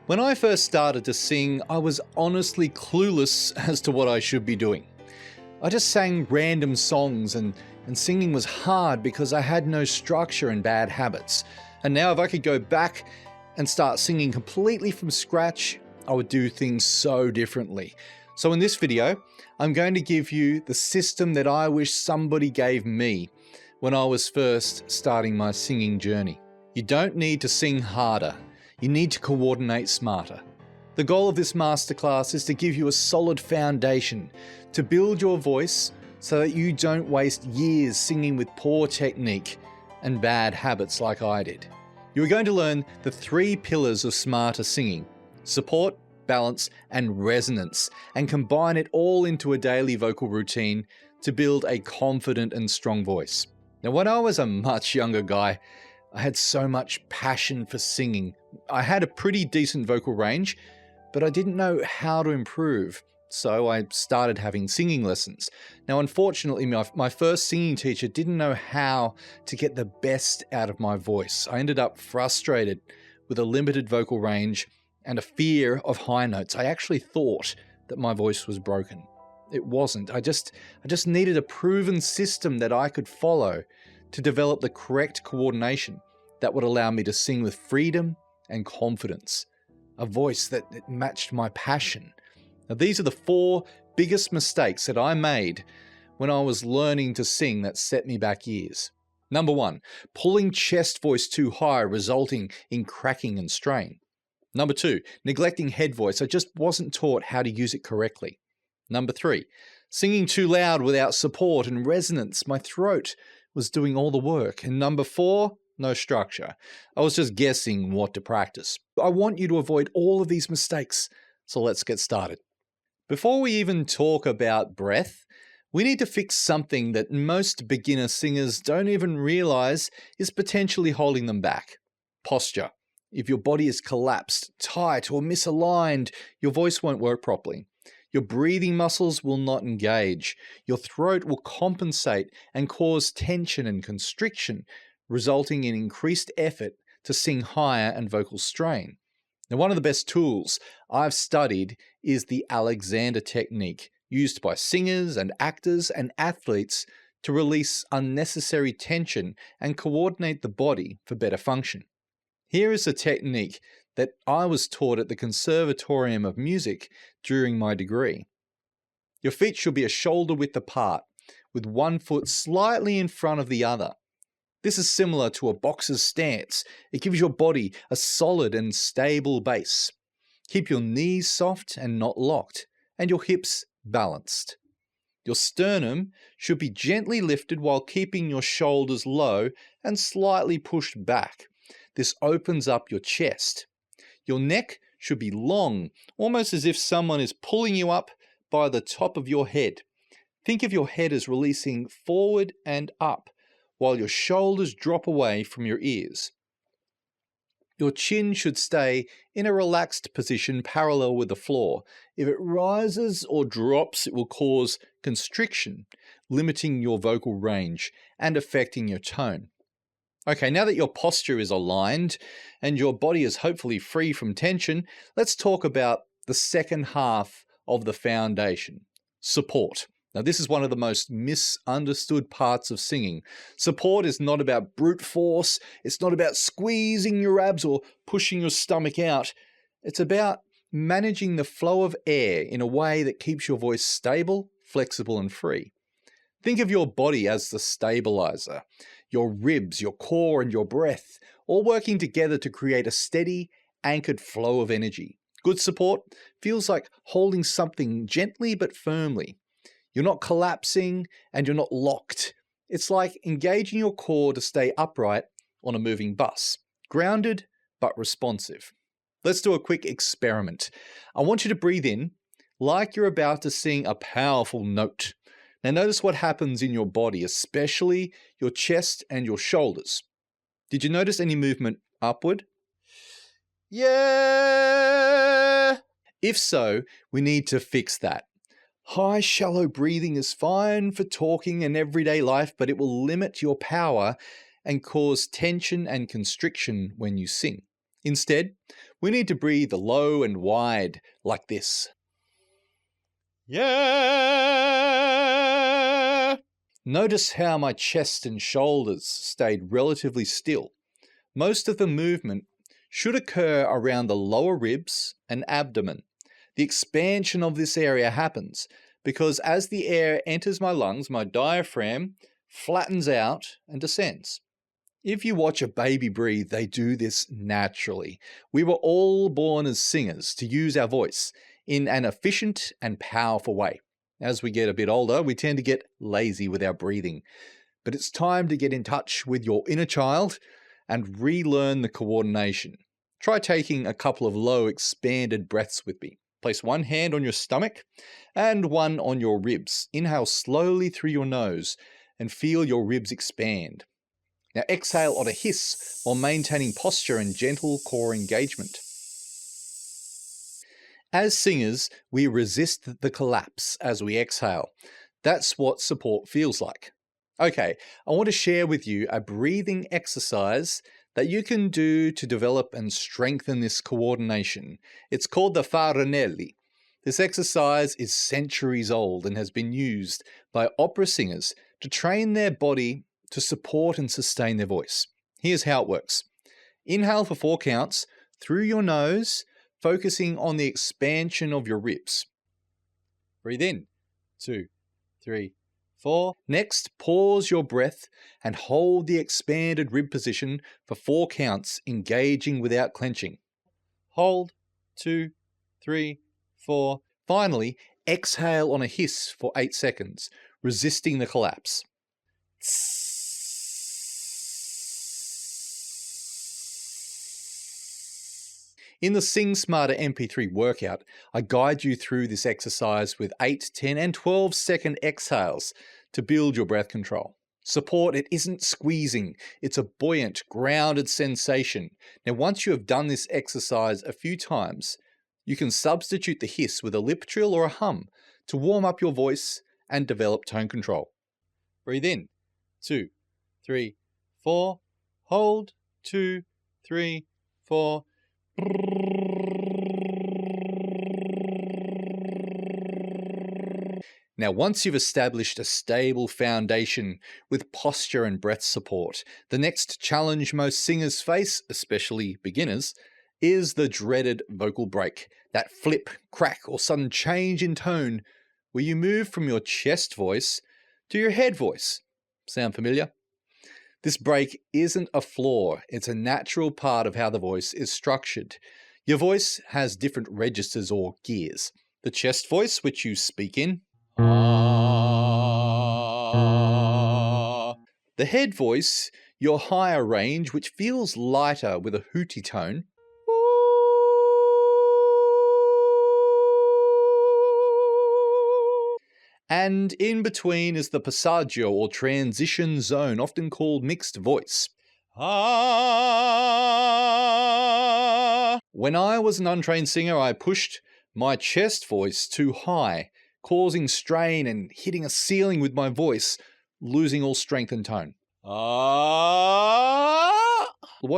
When I first started to sing, I was honestly clueless as to what I should be doing. I just sang random songs and singing was hard because I had no structure and bad habits. And now if I could go back and start singing completely from scratch, I would do things so differently. So in this video, I'm going to give you the system that I wish somebody gave me when I was first starting my singing journey. You don't need to sing harder. You need to coordinate smarter. The goal of this masterclass is to give you a solid foundation to build your voice so that you don't waste years singing with poor technique and bad habits like I did. You are going to learn the 3 pillars of smarter singing: support, balance, and resonance, and combine it all into a daily vocal routine to build a confident and strong voice. Now, when I was a much younger guy, I had so much passion for singing. I had a pretty decent vocal range, but I didn't know how to improve, so I started having singing lessons. Now, unfortunately, my first singing teacher didn't know how to get the best out of my voice. I ended up frustrated with a limited vocal range and a fear of high notes. I actually thought that my voice was broken. It wasn't. I just needed a proven system that I could follow to develop the correct coordination that would allow me to sing with freedom and confidence, a voice that matched my passion. Now, these are the 4 biggest mistakes that I made when I was learning to sing that set me back years. Number 1, pulling chest voice too high, resulting in cracking and strain. Number 2, neglecting head voice. I just wasn't taught how to use it correctly. Number 3, singing too loud without support and resonance. My throat was doing all the work. And number 4, no structure. I was just guessing what to practice. I want you to avoid all of these mistakes, so let's get started. Before we even talk about breath, we need to fix something that most beginner singers don't even realize is potentially holding them back: posture. If your body is collapsed, tight, or misaligned, your voice won't work properly. Your breathing muscles will not engage. Your throat will compensate and cause tension and constriction, resulting in increased effort to sing higher and vocal strain. Now, one of the best tools I've studied is the Alexander technique, used by singers and actors and athletes to release unnecessary tension and coordinate the body for better function. Here is a technique that I was taught at the Conservatorium of Music during my degree. Your feet should be a shoulder width apart, with one foot slightly in front of the other. This is similar to a boxer's stance. It gives your body a solid and stable base. Keep your knees soft and not locked, and your hips balanced. Your sternum should be gently lifted while keeping your shoulders low and slightly pushed back. This opens up your chest. Your neck should be long, almost as if someone is pulling you up by the top of your head. Think of your head as releasing forward and up, while your shoulders drop away from your ears. Your chin should stay in a relaxed position parallel with the floor. If it rises or drops, it will cause constriction, limiting your vocal range and affecting your tone. Okay, now that your posture is aligned and your body is hopefully free from tension, let's talk about the second half of the foundation: support. Now, this is one of the most misunderstood parts of singing. Support is not about brute force. It's not about squeezing your abs or pushing your stomach out. It's about managing the flow of air in a way that keeps your voice stable, flexible, and free. Think of your body as the stabilizer. Your ribs, your core, and your breath, all working together to create a steady, anchored flow of energy. Good support feels like holding something gently but firmly. You're not collapsing and you're not locked. It's like engaging your core to stay upright on a moving bus, grounded but responsive. Let's do a quick experiment. I want you to breathe in like you're about to sing a powerful note. Now notice what happens in your body, especially your chest and your shoulders. Did you notice any movement upward? Yeah! If so, we need to fix that. High, shallow breathing is fine for talking and everyday life, but it will limit your power and cause tension and constriction when you sing. Instead, we need to breathe low and wide like this. Yeah! Notice how my chest and shoulders stayed relatively still. Most of the movement should occur around the lower ribs and abdomen. The expansion of this area happens because as the air enters my lungs, my diaphragm flattens out and descends. If you watch a baby breathe, they do this naturally. We were all born as singers to use our voice in an efficient and powerful way. As we get a bit older, we tend to get lazy with our breathing. But it's time to get in touch with your inner child and relearn the coordination. Try taking a couple of low expanded breaths with me. Place one hand on your stomach and one on your ribs. Inhale slowly through your nose and feel your ribs expand. Now exhale on a hiss while maintaining posture and gentle core engagement. As singers, we resist the collapse as we exhale. That's what support feels like. Okay, I want to share with you a breathing exercise that you can do to develop and strengthen this coordination. It's called the Farinelli. This exercise is centuries old and has been used by opera singers to train their body to support and sustain their voice. Here's how it works. Inhale for 4 counts through your nose, focusing on the expansion of your ribs. Breathe in. 2, 3, 4. Next, pause your breath and hold the expanded rib position for 4 counts, engaging without clenching. Hold. 2, 3, 4. Finally, exhale on a hiss for 8 seconds, resisting the collapse. In the Sing Smarter MP3 workout, I guide you through this exercise with 8, 10 and 12-second exhales to build your breath control. Support, it isn't squeezing, it's a buoyant, grounded sensation. Now once you have done this exercise a few times, you can substitute the hiss with a lip trill or a hum to warm up your voice and develop tone control. Breathe in. 2, 3, 4. Hold. 2, 3, 4. Now, once you've established a stable foundation with posture and breath support, the next challenge most singers face, especially beginners, is the dreaded vocal break, that flip, crack, or sudden change in tone where you move from your chest voice to your head voice. Sound familiar? This break isn't a flaw, it's a natural part of how the voice is structured. Your voice has different registers or gears. The chest voice, which you speak in. The head voice, your higher range, which feels lighter with a hooty tone. And in between is the passaggio or transition zone, often called mixed voice. When I was an untrained singer, I pushed my chest voice too high, causing strain and hitting a ceiling with my voice, losing all strength and tone. What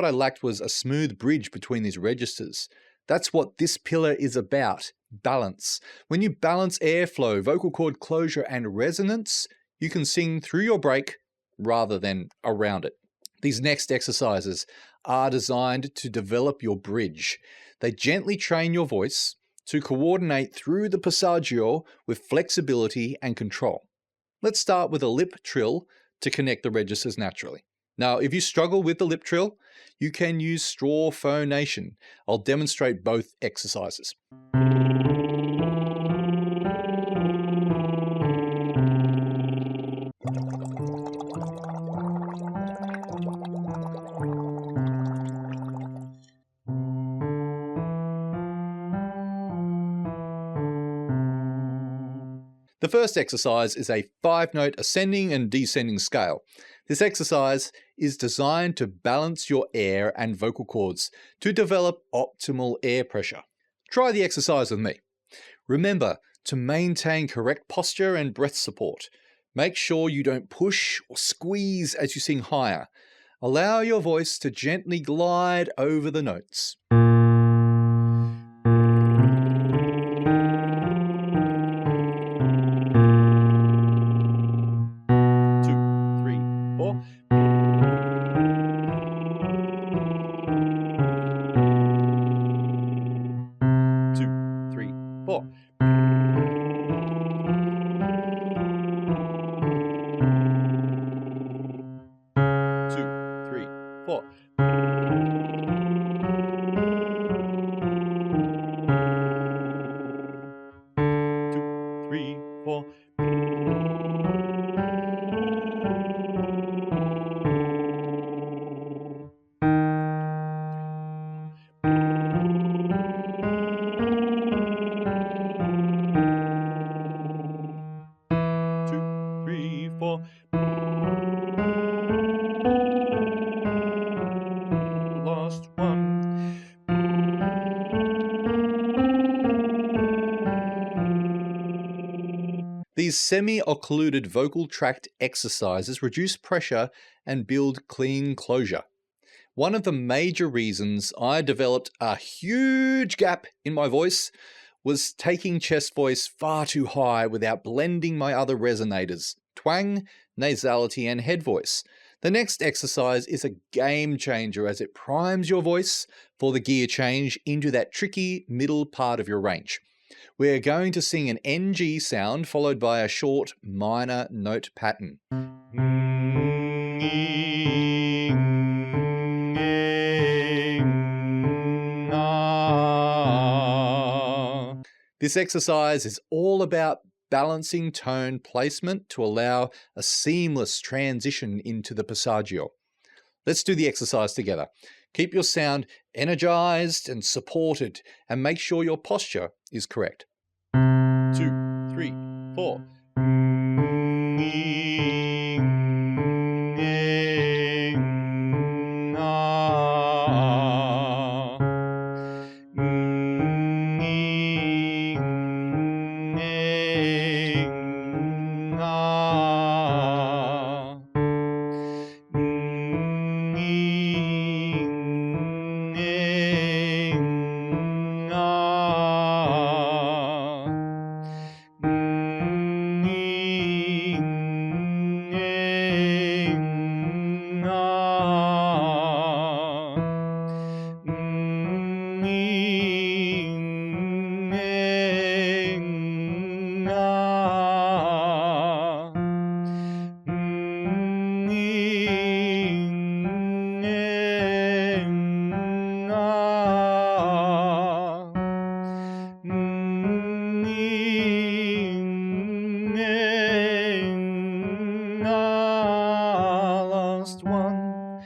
I lacked was a smooth bridge between these registers. That's what this pillar is about, balance. When you balance airflow, vocal cord closure, and resonance, you can sing through your break rather than around it. These next exercises are designed to develop your bridge. They gently train your voice to coordinate through the passaggio with flexibility and control. Let's start with a lip trill to connect the registers naturally. Now, if you struggle with the lip trill, you can use straw phonation. I'll demonstrate both exercises. The first exercise is a 5-note ascending and descending scale. This exercise is designed to balance your air and vocal cords to develop optimal air pressure. Try the exercise with me. Remember to maintain correct posture and breath support. Make sure you don't push or squeeze as you sing higher. Allow your voice to gently glide over the notes. 2, 3, 4. 2, 3, 4. 2, 3, 4. 2, 3, 4. 2, 3, 4. Last one. These semi-occluded vocal tract exercises reduce pressure and build clean closure. One of the major reasons I developed a huge gap in my voice was taking chest voice far too high without blending my other resonators, twang, nasality, and head voice. The next exercise is a game changer as it primes your voice for the gear change into that tricky middle part of your range. We're going to sing an NG sound followed by a short minor note pattern. This exercise is all about balancing tone placement to allow a seamless transition into the passaggio. Let's do the exercise together. Keep your sound energized and supported, and make sure your posture is correct. 2, 3, 4. Last one.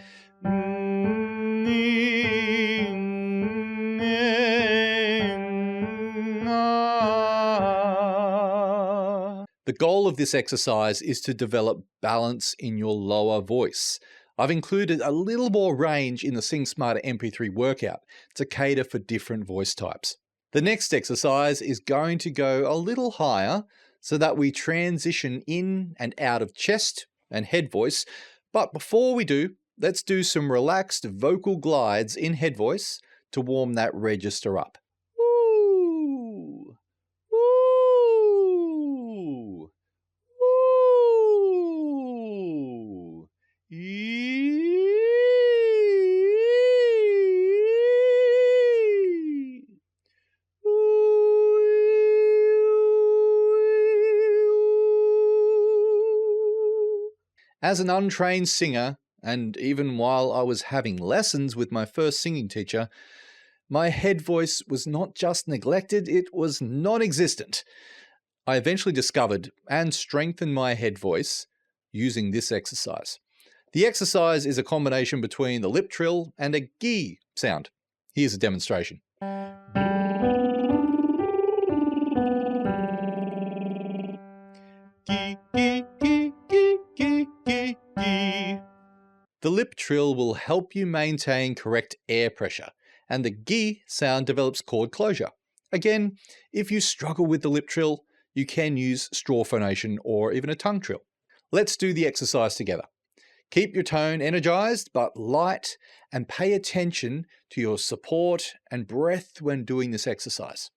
The goal of this exercise is to develop balance in your lower voice. I've included a little more range in the Sing Smarter MP3 workout to cater for different voice types. The next exercise is going to go a little higher so that we transition in and out of chest and head voice. But before we do, let's do some relaxed vocal glides in head voice to warm that register up. Woo! Woo! Woo! As an untrained singer, and even while I was having lessons with my first singing teacher, my head voice was not just neglected, it was non-existent. I eventually discovered and strengthened my head voice using this exercise. The exercise is a combination between the lip trill and a gi sound. Here's a demonstration. Gi, gi, gi, gi, gi, gi, gi. The lip trill will help you maintain correct air pressure, and the gi sound develops chord closure. Again, if you struggle with the lip trill, you can use straw phonation or even a tongue trill. Let's do the exercise together. Keep your tone energized but light, and pay attention to your support and breath when doing this exercise.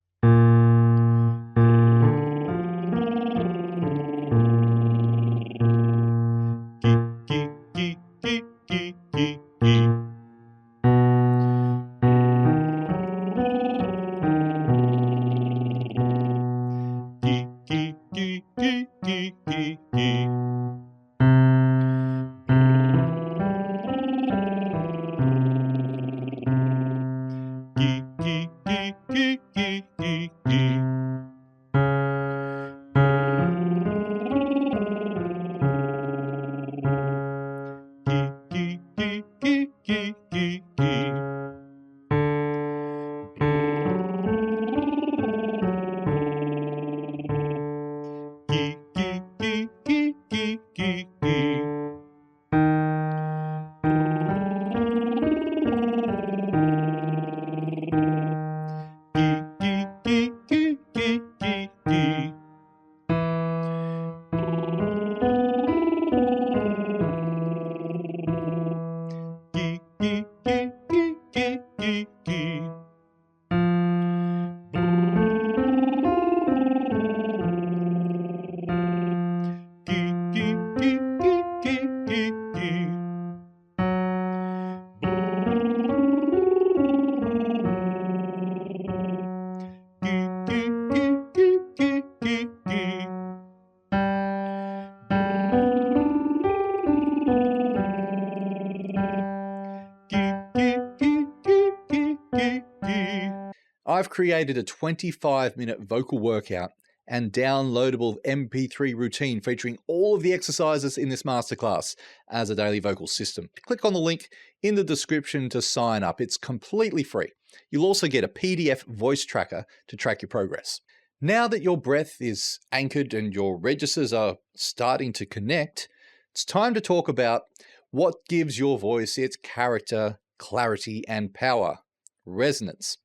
I've created a 25-minute vocal workout and downloadable MP3 routine featuring all of the exercises in this masterclass as a daily vocal system. Click on the link in the description to sign up. It's completely free. You'll also get a PDF voice tracker to track your progress. Now that your breath is anchored and your registers are starting to connect, it's time to talk about what gives your voice its character, clarity, and power: resonance.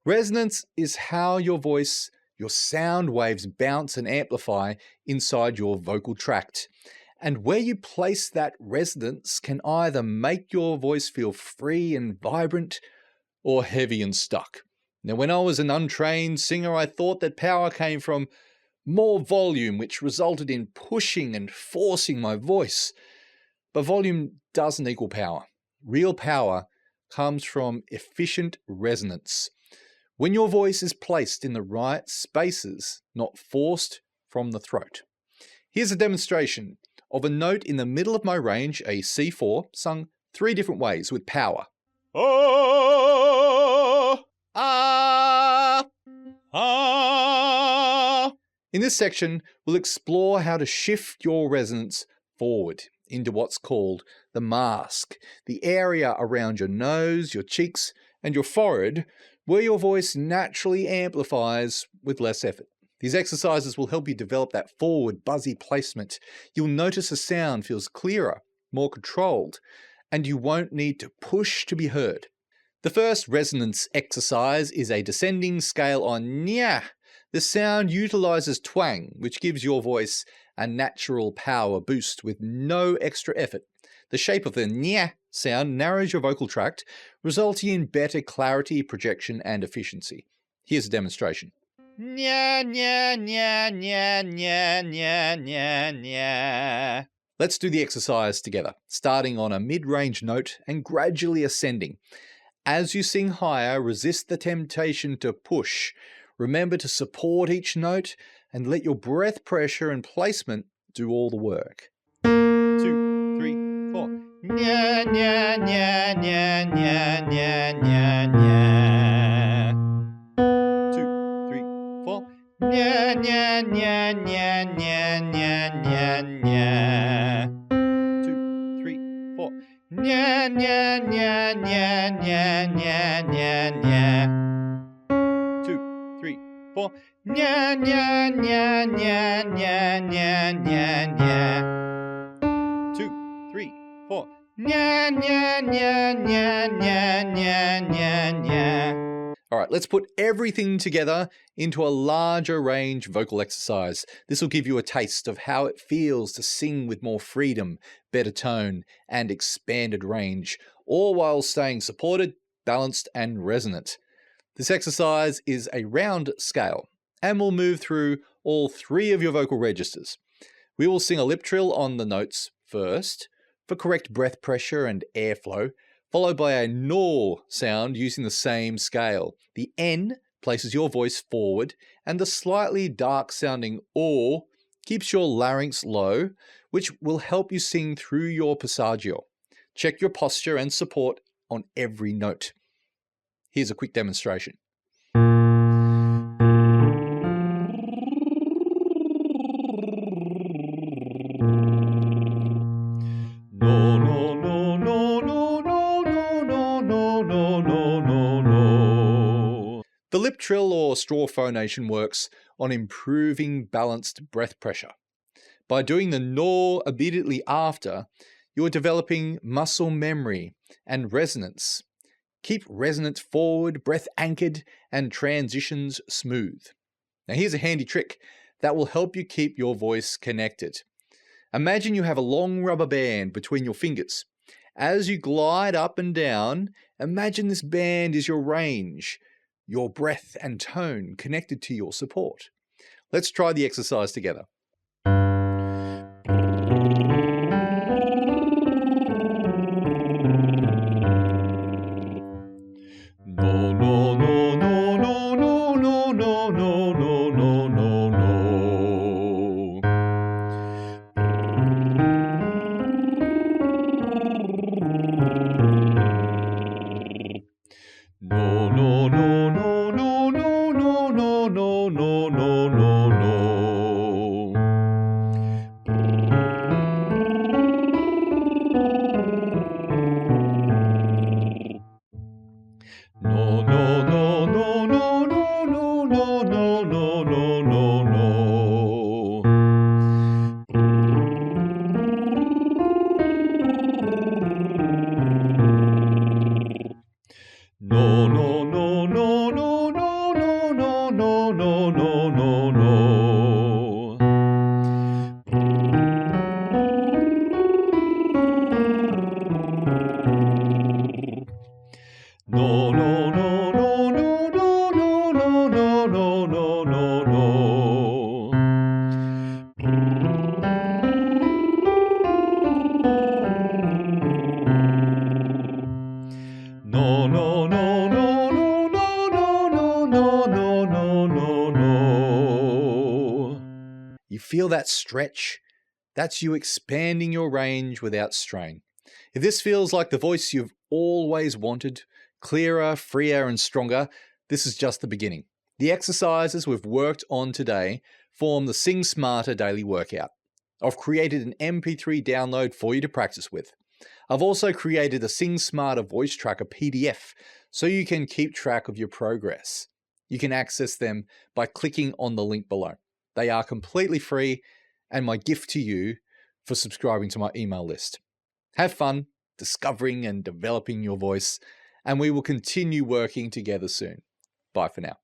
Resonance is how your voice, your sound waves bounce and amplify inside your vocal tract. And where you place that resonance can either make your voice feel free and vibrant or heavy and stuck. Now, when I was an untrained singer, I thought that power came from more volume, which resulted in pushing and forcing my voice. But volume doesn't equal power. Real power comes from efficient resonance. When your voice is placed in the right spaces, not forced from the throat. Here's a demonstration of a note in the middle of my range, a C4, sung 3 different ways with power. Ah, ah, ah. In this section, we'll explore how to shift your resonance forward into what's called the mask, the area around your nose, your cheeks, and your forehead, where your voice naturally amplifies with less effort. These exercises will help you develop that forward, buzzy placement. You'll notice the sound feels clearer, more controlled, and you won't need to push to be heard. The first resonance exercise is a descending scale on nya. The sound utilizes twang, which gives your voice a natural power boost with no extra effort. The shape of the nya sound narrows your vocal tract, resulting in better clarity, projection, and efficiency. Here's a demonstration. Nya, nya, nya, nya, nya, nya, nya, nya. Let's do the exercise together, starting on a mid-range note and gradually ascending. As you sing higher, resist the temptation to push. Remember to support each note and let your breath pressure and placement do all the work. 2, 3, 4. Nya, nya, nya, nya, nya, nya, nya, nya. 2, 3, 4. Nya, nya, nya, nya, nya, nya, nya, nya. 2, 3, 4. Nya, nya, nya, nya, nya, nya, nya, nya. 2, 3, 4. Nya, nya, nya, nya, nya, nya, nya, nya. 2, 3, 4. Nya, nya, nya, nya, nya, nya, nya, nya. All right, let's put everything together into a larger range vocal exercise. This will give you a taste of how it feels to sing with more freedom, better tone, and expanded range, all while staying supported, balanced, and resonant. This exercise is a round scale, and we'll move through all 3 of your vocal registers. We will sing a lip trill on the notes first, for correct breath pressure and airflow, followed by a gnaw sound using the same scale. The N places your voice forward, and the slightly dark sounding OR keeps your larynx low, which will help you sing through your passaggio. Check your posture and support on every note. Here's a quick demonstration. The lip trill or straw phonation works on improving balanced breath pressure. By doing the gnaw immediately after, you are developing muscle memory and resonance. Keep resonance forward, breath anchored, and transitions smooth. Now here's a handy trick that will help you keep your voice connected. Imagine you have a long rubber band between your fingers. As you glide up and down, imagine this band is your range, your breath and tone connected to your support. Let's try the exercise together. No, no, no, no, no, no, no, no, no, no, no, no, no. No, no, no, no, no, no, no, no, no, no, no, no, no. No, no, no, no, no, no, no, no, no, no, no, no, no. No, no, no, no, no, no, no, no, no, no, no, no, no. No, no, no, no, no, no, no, no, no, no, no, no, no. No, no, no, no, no, no, no, no, no, no, no, no. You feel that stretch? That's you expanding your range without strain. If this feels like the voice you've always wanted, clearer, freer, and stronger, this is just the beginning. The exercises we've worked on today form the Sing Smarter daily workout. I've created an MP3 download for you to practice with. I've also created a Sing Smarter voice tracker PDF so you can keep track of your progress. You can access them by clicking on the link below. They are completely free and my gift to you for subscribing to my email list. Have fun discovering and developing your voice, and we will continue working together soon. Bye for now.